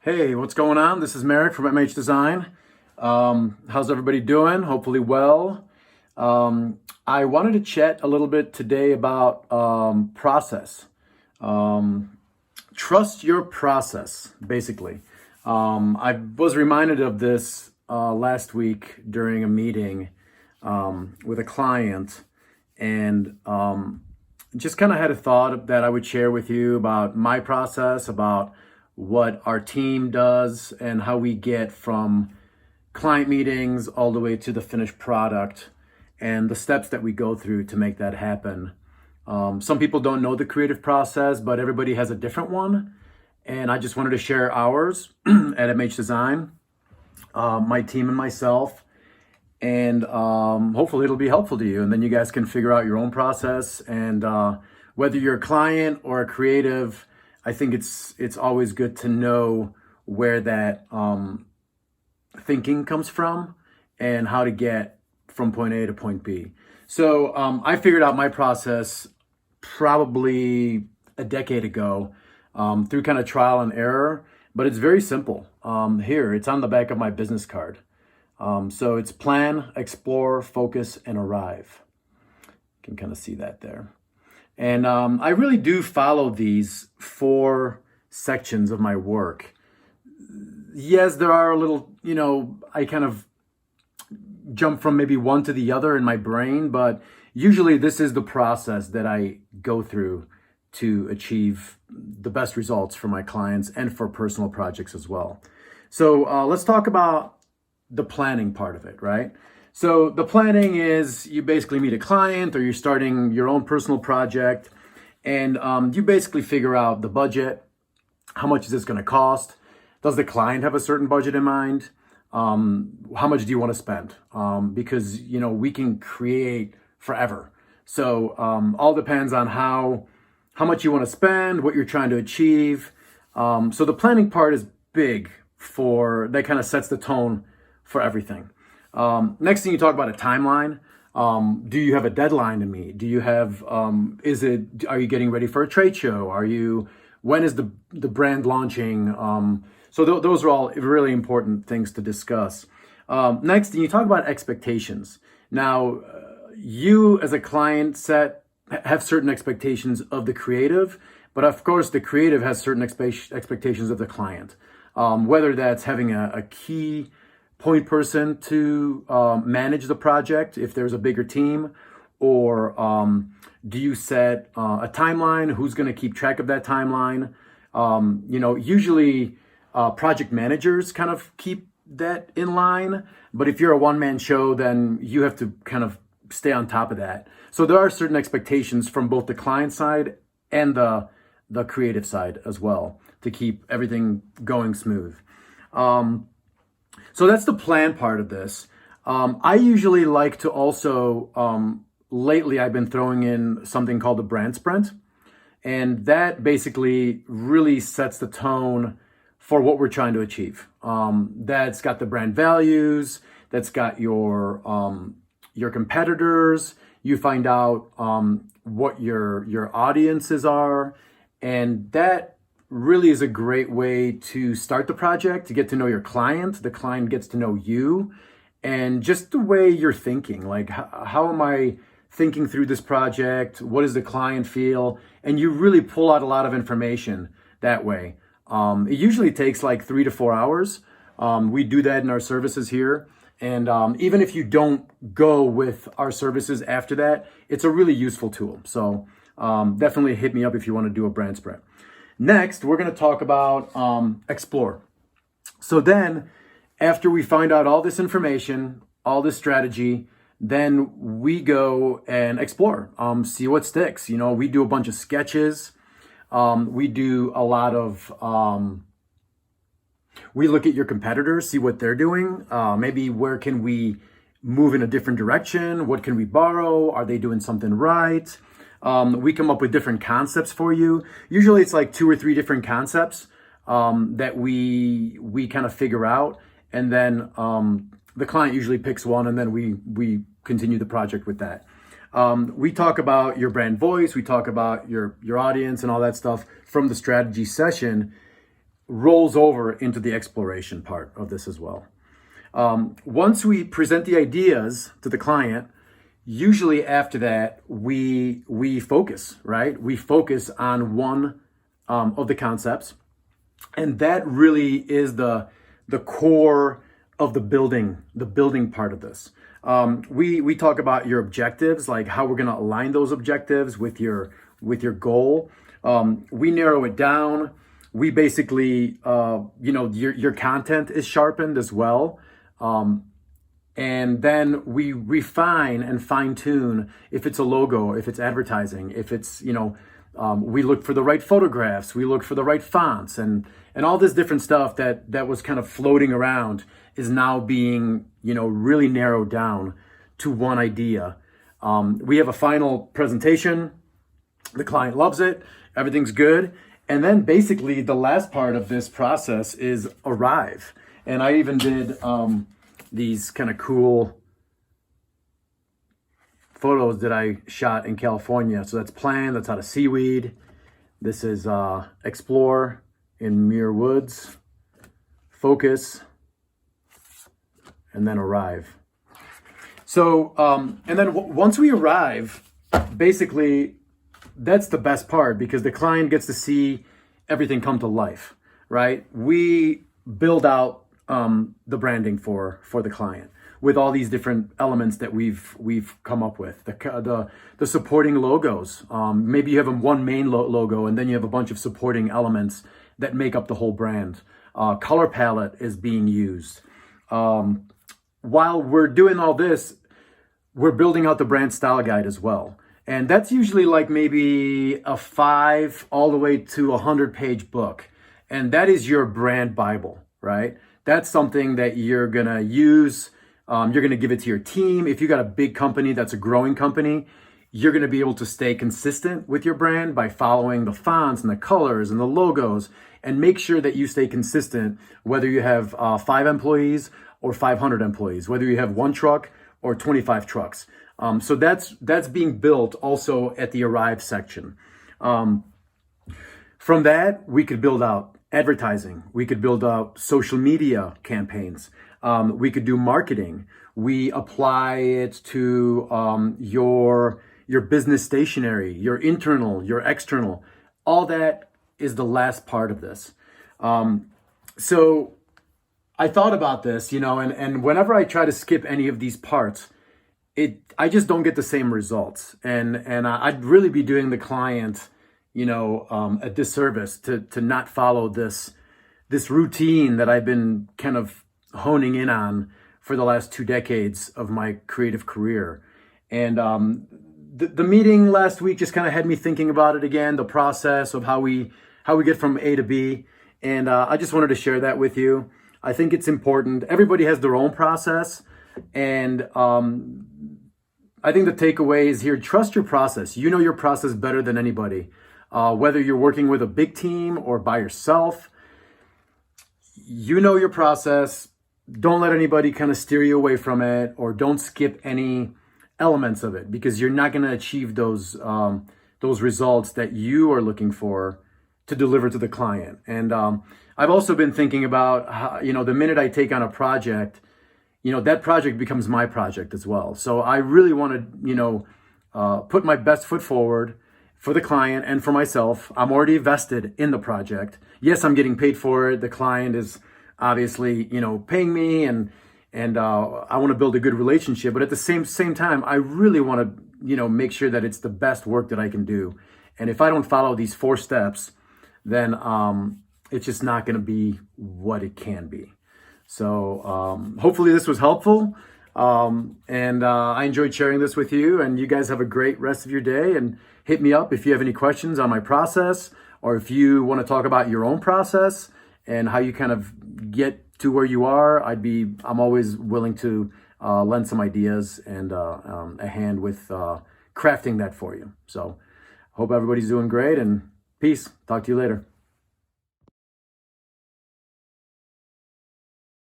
Hey, what's going on? This is Merrick from MH Design. How's everybody doing? Hopefully well. I wanted to chat a little bit today about process. Trust your process, basically. I was reminded of this last week during a meeting with a client, and just kind of had a thought that I would share with you about my process, about what our team does, and how we get from client meetings all the way to the finished product, and the steps that we go through to make that happen. Some people don't know the creative process, but everybody has a different one. And I just wanted to share ours at MH Design, my team and myself. And hopefully it'll be helpful to you. And then you guys can figure out your own process. And whether you're a client or a creative, I think it's always good to know where that thinking comes from and how to get from point A to point B. So I figured out my process probably a decade ago through kind of trial and error, but it's very simple. Here, it's on the back of my business card. So it's plan, explore, focus, and arrive. You can kind of see that there. And I really do follow these 4 sections of my work. Yes, there are a little, I kind of jump from maybe one to the other in my brain, but usually this is the process that I go through to achieve the best results for my clients and for personal projects as well. So let's talk about the planning part of it, right? So the planning is you basically meet a client or you're starting your own personal project, and you basically figure out the budget. How much is this going to cost? Does the client have a certain budget in mind? How much do you want to spend? Because, we can create forever. So all depends on how much you want to spend, what you're trying to achieve. So the planning part is big that kind of sets the tone for everything. Next thing, you talk about a timeline. Do you have a deadline to meet? Do you have, are you getting ready for a trade show? When is the brand launching? So those are all really important things to discuss. Next thing, you talk about expectations. Now, you as a client have certain expectations of the creative, but of course the creative has certain expectations of the client. Whether that's having a key point person to manage the project if there's a bigger team, or do you set a timeline? Who's going to keep track of that timeline? Usually project managers kind of keep that in line, but if you're a one-man show, then you have to kind of stay on top of that. So there are certain expectations from both the client side and the creative side as well to keep everything going smooth. So that's the plan part of this. I usually like to also, lately I've been throwing in something called the brand sprint. And that basically really sets the tone for what we're trying to achieve. That's got the brand values, that's got your competitors. You find out what your audiences are, and that really is a great way to start the project, to get to know your client. The client gets to know you, and just the way you're thinking, like how am I thinking through this project? What does the client feel? And you really pull out a lot of information that way. It usually takes like 3 to 4 hours. We do that in our services here. And even if you don't go with our services after that, it's a really useful tool. So definitely hit me up if you want to do a brand sprint. Next, we're going to talk about explore. So then, after we find out all this information, all this strategy, then we go and explore, see what sticks. We do a bunch of sketches. We do a lot of, we look at your competitors, see what they're doing. Maybe where can we move in a different direction? What can we borrow? Are they doing something right? We come up with different concepts for you. Usually it's like 2 or 3 different concepts that we kind of figure out. And then the client usually picks one, and then we continue the project with that. We talk about your brand voice. We talk about your audience and all that stuff from the strategy session. rolls over into the exploration part of this as well. Once we present the ideas to the client, usually after that, we focus, right? We focus on one of the concepts. And that really is the core of the building part of this. We talk about your objectives, like how we're going to align those objectives with your goal. We narrow it down. We basically, your content is sharpened as well. And then we refine and fine tune if it's a logo, if it's advertising, if it's, we look for the right photographs, we look for the right fonts, and all this different stuff that was kind of floating around is now being, really narrowed down to one idea. We have a final presentation. The client loves it. Everything's good. And then basically the last part of this process is arrive. And I even did these kind of cool photos that I shot in California. So that's plan, that's out of seaweed. This is explore in Muir Woods, focus, and then arrive. So, and then once we arrive, basically that's the best part because the client gets to see everything come to life, right? We build out the branding for the client with all these different elements that we've come up with. The supporting logos. Maybe you have one main logo and then you have a bunch of supporting elements that make up the whole brand. Color palette is being used. While we're doing all this, we're building out the brand style guide as well. And that's usually like maybe a 5 all the way to 100-page book. And that is your brand Bible, right? That's something that you're going to use. You're going to give it to your team. If you got a big company that's a growing company, you're going to be able to stay consistent with your brand by following the fonts and the colors and the logos and make sure that you stay consistent, whether you have 5 employees or 500 employees, whether you have 1 truck or 25 trucks. So that's being built also at the arrive section. From that, we could build out advertising. We could build out social media campaigns. We could do marketing. We apply it to your business stationery, your internal, your external. All that is the last part of this. So I thought about this, and whenever I try to skip any of these parts, I just don't get the same results. And I'd really be doing the client, a disservice to not follow this routine that I've been kind of honing in on for the last 2 decades of my creative career. And the meeting last week just kind of had me thinking about it again, the process of how we get from A to B. And I just wanted to share that with you. I think it's important. Everybody has their own process. And I think the takeaway is here, trust your process. You know your process better than anybody. Whether you're working with a big team or by yourself, you know your process. Don't let anybody kind of steer you away from it, or don't skip any elements of it, because you're not going to achieve those results that you are looking for to deliver to the client. And I've also been thinking about how, the minute I take on a project, that project becomes my project as well. So I really want to, put my best foot forward for the client and for myself. I'm already vested in the project. Yes, I'm getting paid for it. The client is obviously, paying me, and I want to build a good relationship. But at the same time, I really want to, make sure that it's the best work that I can do. And if I don't follow these 4 steps, then it's just not going to be what it can be. So hopefully this was helpful. And I enjoyed sharing this with you, and you guys have a great rest of your day, and hit me up if you have any questions on my process, or if you want to talk about your own process and how you kind of get to where you are. I'm always willing to lend some ideas and a hand with crafting that for you. So hope everybody's doing great, and peace. Talk to you later.